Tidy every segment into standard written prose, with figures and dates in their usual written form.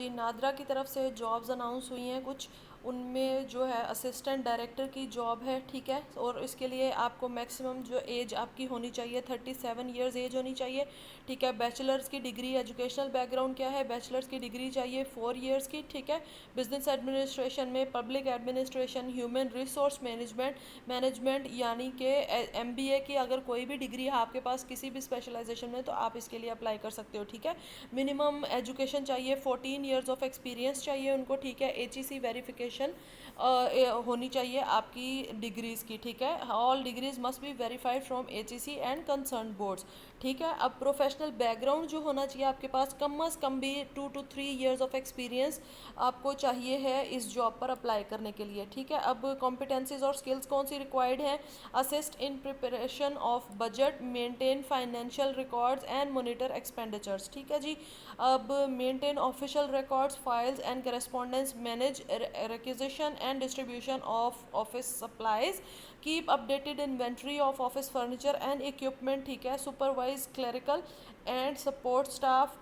जी, नादरा की तरफ से जॉब्स अनाउंस हुई हैं कुछ। उनमें जो है असिस्टेंट डायरेक्टर की जॉब है, ठीक है। और इसके लिए आपको मैक्सिमम जो एज आपकी होनी चाहिए 37 ईयर्स एज होनी चाहिए, ठीक है। बैचलर्स की डिग्री, एजुकेशनल बैकग्राउंड क्या है, बैचलर्स की डिग्री चाहिए 4 ईयर्स की, ठीक है। बिजनेस एडमिनिस्ट्रेशन में, public administration, human resource management यानी कि MBA की अगर कोई भी डिग्री है आपके पास किसी भी स्पेशलाइजेशन में, तो आप इसके लिए अप्लाई कर सकते हो, ठीक है। मिनिमम एजुकेशन चाहिए, 14 ईयर्स ऑफ एक्सपीरियंस चाहिए उनको, ठीक है। HEC वेरिफिकेशन होनी चाहिए आपकी डिग्रीज़ की, ठीक है। All degrees must be verified from HEC and concern boards, ठीक है। अब प्रोफेशनल बैकग्राउंड जो होना चाहिए आपके पास, कम अज़ कम भी 2 to 3 ईयर्स ऑफ एक्सपीरियंस आपको चाहिए है इस जॉब पर अप्लाई करने के लिए, ठीक है। अब कॉम्पिटेंसीज और स्किल्स कौन सी रिक्वायर्ड है? Assist in preparation of budget, maintain financial records and monitor expenditures, ठीक है जी। अब maintain official records, files and correspondence, manage requisition and distribution of office supplies, keep updated inventory of office furniture and equipment, ठीक है। Supervise clerical and support staff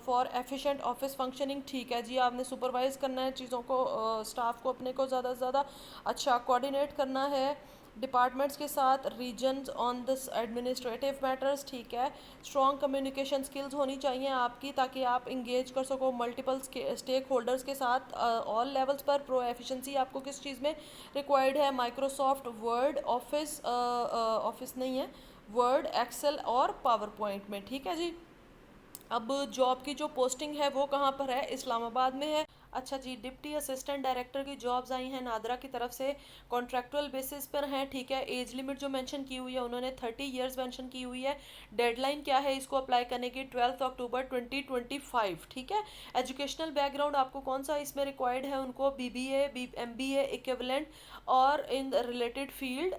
for efficient office functioning, ठीक है जी। आपने supervise करना है चीज़ों को, staff को अपने को ज़्यादा से ज़्यादा अच्छा कोऑर्डिनेट करना है डिपार्टमेंट्स के साथ, reasons on this administrative matters, ठीक है। स्ट्रॉन्ग कम्युनिकेशन स्किल्स होनी चाहिए आपकी, ताकि आप इंगेज कर सको मल्टीपल स्टेक होल्डर्स के साथ ऑल लेवल्स पर। प्रो एफिशिएंसी आपको किस चीज़ में रिक्वायर्ड है? माइक्रोसॉफ्ट वर्ड, ऑफिस नहीं है, वर्ड, एक्सेल और पावर पॉइंट में, ठीक है जी। अब जॉब की जो पोस्टिंग है वो कहाँ पर है? इस्लामाबाद में है। अच्छा जी, डिप्टी असिस्टेंट डायरेक्टर की जॉब्स आई हैं नादरा की तरफ से, कॉन्ट्रैक्चुअल बेसिस पर हैं, ठीक है। एज लिमिट जो मेंशन की हुई है उन्होंने 30 ईयर्स मेंशन की हुई है। डेडलाइन क्या है इसको अप्लाई करने की? 12 अक्टूबर 2025, ठीक है। एजुकेशनल बैकग्राउंड आपको कौन सा इसमें रिक्वायर्ड है? उनको BBA, MBA इक्विवेलेंट और in related field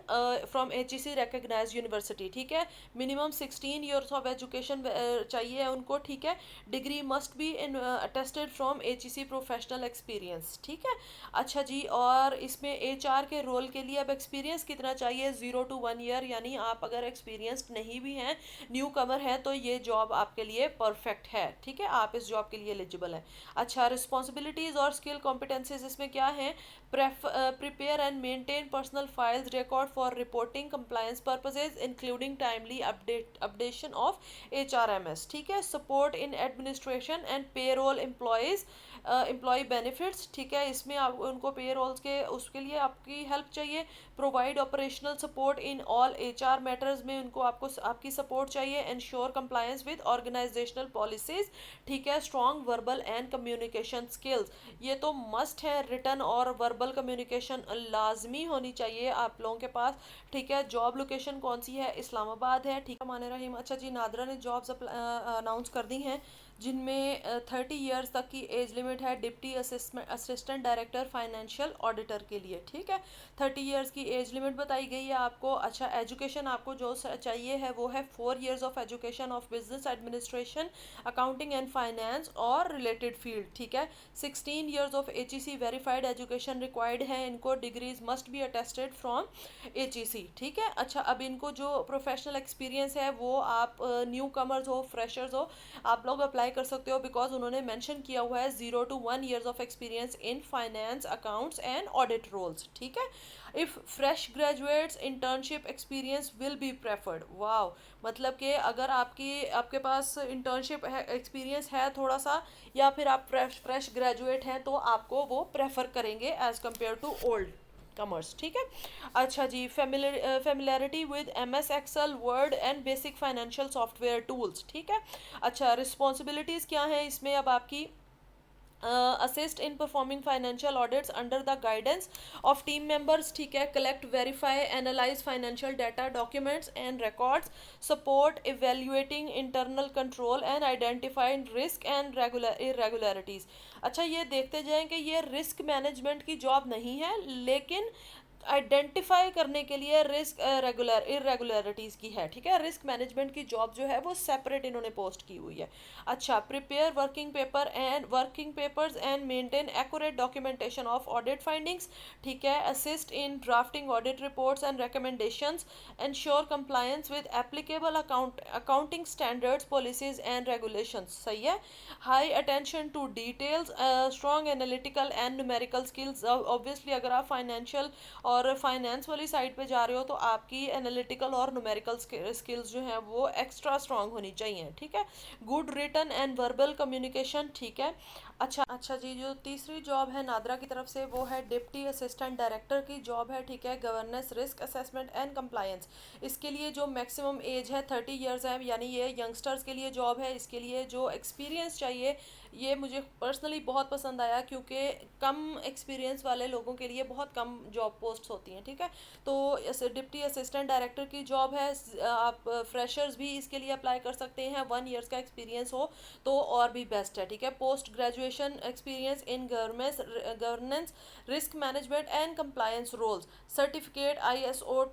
from HEC recognise university, ठीक है। मिनिमम 16 ईयर्स ऑफ एजुकेशन चाहिए उनको, ठीक है। Degree must be in attested from HEC professional experience, ठीक है। अच्छा जी, और इसमें HR के रोल के लिए अब एक्सपीरियंस कितना चाहिए? 0 to 1 ईयर, यानी आप अगर एक्सपीरियंस्ड नहीं भी हैं, न्यू कमर हैं, तो ये जॉब आपके लिए परफेक्ट है, ठीक है। आप इस जॉब के लिए एलिजिबल हैं। अच्छा, रिस्पॉन्सिबिलिटीज़ और स्किल कॉम्पिटेंसीज इसमें क्या है? Prepare and maintain personal files record for reporting compliance purposes including timely updation of HRMS, ठीक है। Support in administration and payroll employees, employ benefits, ठीक है। इसमें आप उनको पेरोल्स के उसके लिए आपकी हेल्प चाहिए। Provide operational support in all HR matters में उनको आपकी सपोर्ट चाहिए। Ensure compliance with organisational policies, ठीक है। Strong verbal and communication skills, ये तो मस्ट है, रिटर्न और वर्बल कम्युनिकेशन लाजमी होनी चाहिए आप लोगों के पास, ठीक है। जॉब लोकेशन कौन सी है? इस्लामाबाद है, ठीक है। मान रहीम, अच्छा जी, नादरा ने जॉब्स अनाउंस कर दी हैं जिनमें 30 ईयर्स तक की एज लिमिट है deputy assistant director financial auditor के लिए, ठीक है। 30 ईयर्स की एज लिमिट बताई गई है आपको। अच्छा, एजुकेशन आपको जो चाहिए है वो है 4 years of education of business administration, accounting and finance और रिलेटेड फील्ड, ठीक है। 16 years of HEC verified education required है इनको। Degrees must be attested from HEC, ठीक है। अच्छा, अब इनको जो प्रोफेशनल एक्सपीरियंस है वो आप न्यू कमर्स हो, फ्रेशर्स हो, आप लोग अप्लाई कर सकते हो, बिकॉज उन्होंने मेंशन किया हुआ है 0 to 1 years of experience in finance, accounts and audit roles, ठीक है। If fresh graduates internship experience will be preferred, wow. मतलब कि अगर आपके पास इंटर्नशिप एक्सपीरियंस है थोड़ा सा, या फिर आप फ्रेश ग्रेजुएट हैं, तो आपको वो प्रेफर करेंगे as compare to old commerce, ठीक है। अच्छा जी, familiarity with MS Excel, word and basic financial software tools, ठीक है। अच्छा, रिस्पॉन्सिबिलिटीज़ क्या हैं इसमें अब आपकी? assist in performing financial audits under the guidance of team members, ठीक है। collect, verify, analyze financial data, documents and records, support evaluating internal control and identifying risk and irregularities। अच्छा, ये देखते जाएं कि ये रिस्क मैनेजमेंट की जॉब नहीं है, लेकिन आइडेंटिफाई करने के लिए रिस्क रेगुलर इरेगुलरिटीज़ की है, ठीक है। रिस्क मैनेजमेंट की जॉब जो है वो सेपरेट इन्होंने पोस्ट की हुई है। अच्छा, prepare working papers and maintain accurate documentation of audit findings, ठीक है। Assist in drafting audit reports and recommendations, ensure compliance with applicable accounting standards, policies and regulations, सही है। High attention to details, strong analytical and numerical skills, obviously अगर आप financial और finance वाली side पे जा रहे हो तो आपकी एनालिटिकल और न्यूमेरिकल स्किल्स जो हैं वो एक्स्ट्रा स्ट्रांग होनी चाहिए, ठीक है। Good written and verbal communication, ठीक है। अच्छा अच्छा जी, जो तीसरी जॉब है नादरा की तरफ से वो है डिप्टी असिस्टेंट डायरेक्टर की जॉब है, ठीक है। Governance, risk assessment and compliance, इसके लिए जो मैक्सिमम एज है 30 ईयर्स है, यानी ये यंगस्टर्स के लिए जॉब है। इसके लिए जो एक्सपीरियंस चाहिए, ये मुझे पर्सनली बहुत पसंद आया, क्योंकि कम एक्सपीरियंस वाले लोगों के लिए बहुत कम जॉब पोस्ट्स होती हैं, ठीक है। तो डिप्टी असिस्टेंट डायरेक्टर की जॉब है। आप फ्रेशर्स भी इसके लिए अप्लाई कर सकते हैं, 1 ईयर्स का एक्सपीरियंस हो तो और भी बेस्ट है, ठीक है। Post graduation experience in governance, risk management and compliance roles, certificate ISO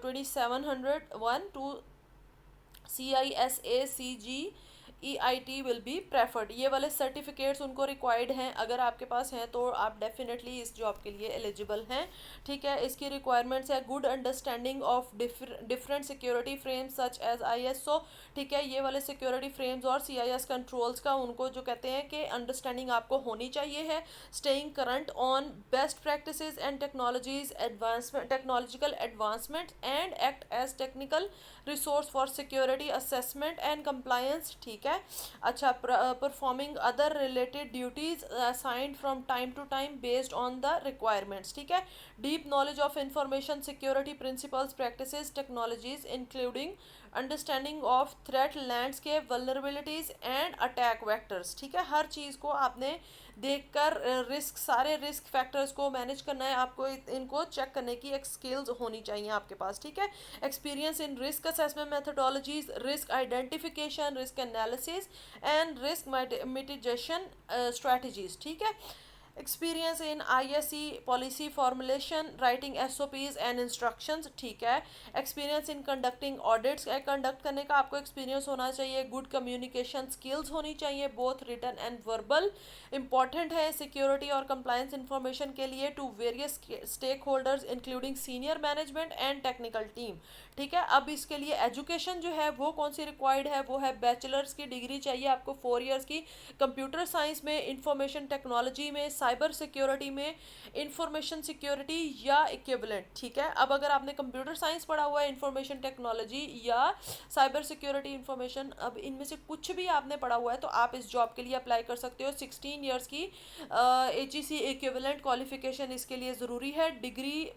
2701 to CISACG EIT will be preferred, ये वाले सर्टिफिकेट्स उनको रिक्वायर्ड हैं। अगर आपके पास हैं तो आप डेफिनेटली इस जॉब के लिए एलिजिबल हैं, ठीक है। इसकी रिक्वायरमेंट्स है good understanding of different security frames such as ISO, ठीक है। ये वाले सिक्योरिटी फ्रेम्स और CIS कंट्रोल्स का उनको जो कहते हैं कि अंडरस्टैंडिंग आपको होनी चाहिए है। Staying current on best practices and technological advancement and act as technical resource for security assessment and compliance, ठीक है। अच्छा, performing other related duties assigned from time to time based on the requirements, ठीक है। Deep knowledge of information security principles, practices, technologies including understanding of threat landscape, vulnerabilities and attack vectors, ठीक है। हर चीज़ को आपने देखकर सारे रिस्क फैक्टर्स को manage करना है आपको, इनको चेक करने की एक स्किल्स होनी चाहिए आपके पास, ठीक है। Experience in risk assessment methodologies, risk identification, risk analysis and risk mitigation strategies, ठीक है। Experience in ISE policy formulation, writing SOPs and instructions, ठीक है। Experience in conducting audits, conduct करने का आपको एक्सपीरियंस होना चाहिए। गुड कम्युनिकेशन स्किल्स होनी चाहिए, both written and verbal, important है सिक्योरिटी और कंप्लायंस इंफॉर्मेशन के लिए to various stakeholders including senior management and technical team, ठीक है। अब इसके लिए एजुकेशन जो है वो कौन सी रिक्वायर्ड है, वो है बैचलर्स की डिग्री चाहिए आपको 4 ईयर्स की, कंप्यूटर साइंस में, इंफॉर्मेशन टेक्नोलॉजी में, साइबर सिक्योरिटी में, इंफॉर्मेशन सिक्योरिटी या इक्विवेलेंट, ठीक है। अब अगर आपने कंप्यूटर साइंस पढ़ा हुआ है, इंफॉर्मेशन टेक्नोलॉजी या साइबर सिक्योरिटी इंफॉर्मेशन, अब इनमें से कुछ भी आपने पढ़ा हुआ है तो आप इस जॉब के लिए अप्लाई कर सकते हो। 16 ईयर्स की HEC इक्विवेलेंट क्वालिफिकेशन इसके लिए ज़रूरी है। Degree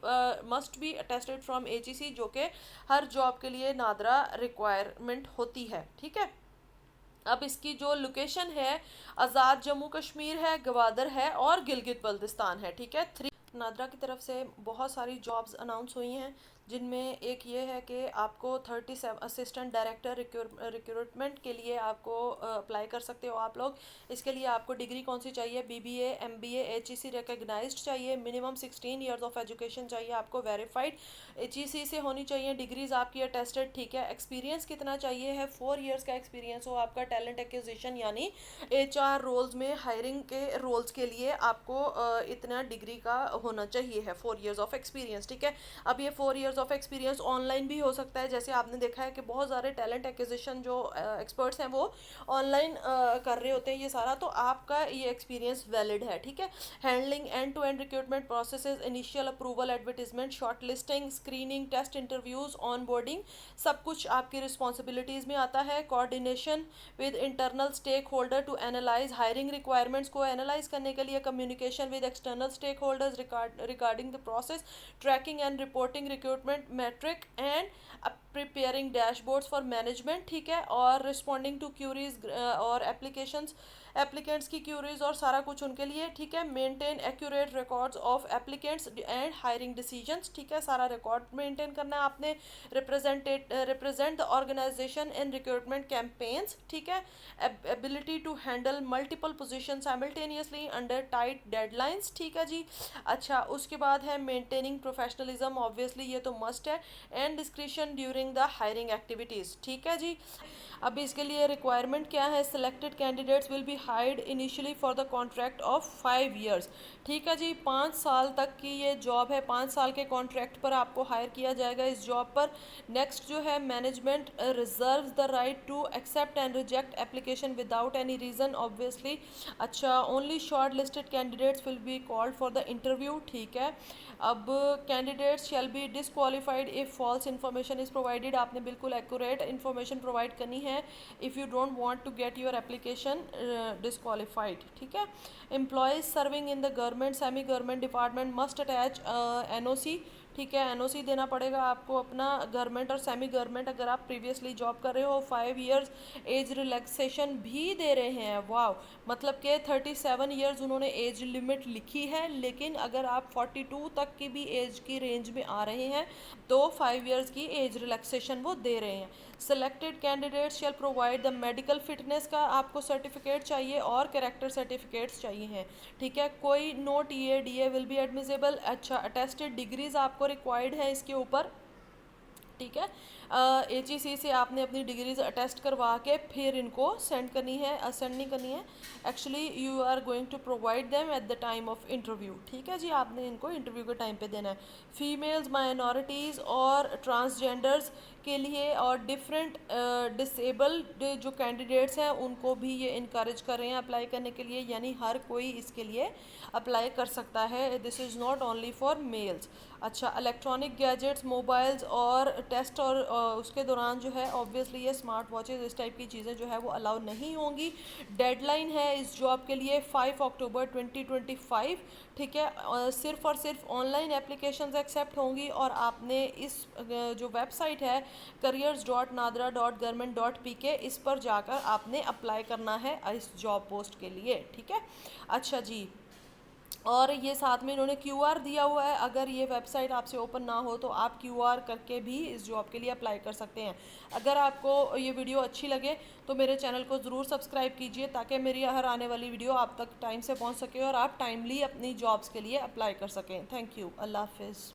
must be attested from HEC, जो कि हर जॉब के लिए नादरा रिक्वायरमेंट होती है, ठीक है। अब इसकी जो लोकेशन है आज़ाद जम्मू कश्मीर है, गवादर है और गिलगित बल्तिस्तान है, ठीक है। नादरा की तरफ से बहुत सारी जॉब्स अनाउंस हुई हैं, जिनमें एक ये है कि आपको 37 असिस्टेंट डायरेक्टर रिक्रूटमेंट के लिए आपको अप्लाई कर सकते हो आप लोग। इसके लिए आपको डिग्री कौन सी चाहिए, BBA MBA HEC रिकग्नाइज्ड चाहिए, मिनिमम 16 ईयर्स ऑफ एजुकेशन चाहिए आपको, वेरीफाइड HEC से होनी चाहिए, डिग्रीज आपकी अटेस्टेड, ठीक है। एक्सपीरियंस कितना चाहिए है, 4 ईयर्स का एक्सपीरियंस हो आपका टैलेंट एक्विजिशन यानी HR रोल्स में, हायरिंग के रोल्स के लिए आपको इतना डिग्री का होना चाहिए है, 4 ईयर्स ऑफ एक्सपीरियंस, ठीक है। अब ये 4 ईयर्स ऑफ एक्सपीरियंस ऑनलाइन भी हो सकता है, जैसे आपने देखा है कि बहुत सारे टैलेंट एक्विजिशन जो एक्सपर्ट्स हैं वो ऑनलाइन कर रहे होते हैं ये सारा, तो आपका ये एक्सपीरियंस वैलिड है, ठीक है। Handling end to end recruitment processes, initial approval, advertisement, shortlisting, screening, test interviews, onboarding, सब कुछ आपकी रिस्पॉन्सिबिलिटीज़ में आता है। Coordination with internal stakeholder to analyse hiring requirements को एनालाइज करने के लिए, communication with external stakeholders regarding the process, tracking and reporting recruitment metric and preparing dashboards for management, ठीक है। और रिस्पॉन्डिंग टू क्यूरीज और applications applicants की curies और सारा कुछ उनके लिए, ठीक है। Maintain accurate records of applicants and hiring decisions, ठीक है, सारा रिकॉर्ड मेंटेन करना है आपने। Represent the organisation in recruitment campaigns, ठीक है। Ability to handle multiple position simultaneously under tight deadlines, ठीक है जी। अच्छा, उसके बाद है मेंटेनिंग प्रोफेशनलिज्म, ऑब्वियसली ये तो मस्ट है। And discretion during the hiring activities, ठीक है जी। अभी इसके लिए रिक्वायरमेंट क्या है, selected candidates will B hired initially for the contract of 5 years, ठीक है जी। 5 साल तक की ये जॉब है, 5 साल के कॉन्ट्रैक्ट पर आपको हायर किया जाएगा इस जॉब पर। नेक्स्ट जो है, management reserve the right to accept and reject application without any reason, obviously. अच्छा, only short listed candidates will be called for the interview, ठीक है। अब candidates shall be disqualified if false information is provided, आपने बिल्कुल accurate information provide करनी है if you don't want to get your application disqualified, ठीक है। Employees serving in the government semi government department must attach NOC, ठीक है। NOC देना पड़ेगा आपको अपना, गवर्नमेंट और सेमी गवर्नमेंट अगर आप प्रीवियसली जॉब कर रहे हो। 5 years एज रिलैक्सेशन भी दे रहे हैं, वाह, मतलब कि 37 years उन्होंने एज लिमिट लिखी है, लेकिन अगर आप 42 तक की भी एज की रेंज में आ रहे हैं तो 5 years की एज रिलैक्सेशन वो दे रहे हैं। Selected candidates shell provide the medical fitness का आपको सर्टिफिकेट चाहिए और कैरेक्टर सर्टिफिकेट्स चाहिए हैं, ठीक है। कोई no TA DA will be admissible. अच्छा, अटेस्टेड डिग्रीज आपको रिक्वायर्ड है इसके ऊपर, ठीक है। HEC से आपने अपनी डिग्रीज अटेस्ट करवा के फिर इनको सेंड करनी है, सेंड नहीं करनी है actually, you are going to provide them at the time of interview, ठीक है जी, आपने इनको इंटरव्यू के टाइम पे देना है। फीमेल्स, माइनॉरिटीज़ और ट्रांसजेंडर्स के लिए और डिफरेंट डिसेबल्ड जो कैंडिडेट्स हैं उनको भी ये इनक्रेज कर रहे हैं अप्लाई करने के लिए, यानी हर कोई इसके लिए अप्लाई कर सकता है, this is not only for mails. अच्छा, इलेक्ट्रॉनिक गैजेट्स, मोबाइल्स और टेस्ट और उसके दौरान जो है ऑब्वियसली ये स्मार्ट वॉचेस इस टाइप की चीज़ें जो है वो अलाउ नहीं होंगी। डेडलाइन है इस जॉब के लिए 5 अक्टूबर 2025, ठीक है। सिर्फ और सिर्फ ऑनलाइन एप्लीकेशंस एक्सेप्ट होंगी और आपने इस जो वेबसाइट है careers.nadra.government.pk, इस पर जाकर आपने अप्लाई करना है इस जॉब पोस्ट के लिए, ठीक है। अच्छा जी, और ये साथ में इन्होंने QR दिया हुआ है, अगर ये वेबसाइट आपसे ओपन ना हो तो आप QR करके भी इस जॉब के लिए अप्लाई कर सकते हैं। अगर आपको ये वीडियो अच्छी लगे तो मेरे चैनल को ज़रूर सब्सक्राइब कीजिए ताकि मेरी हर आने वाली वीडियो आप तक टाइम से पहुंच सके और आप टाइमली अपनी जॉब्स के लिए अप्लाई कर सकें। थैंक यू, अल्लाह हाफिज़।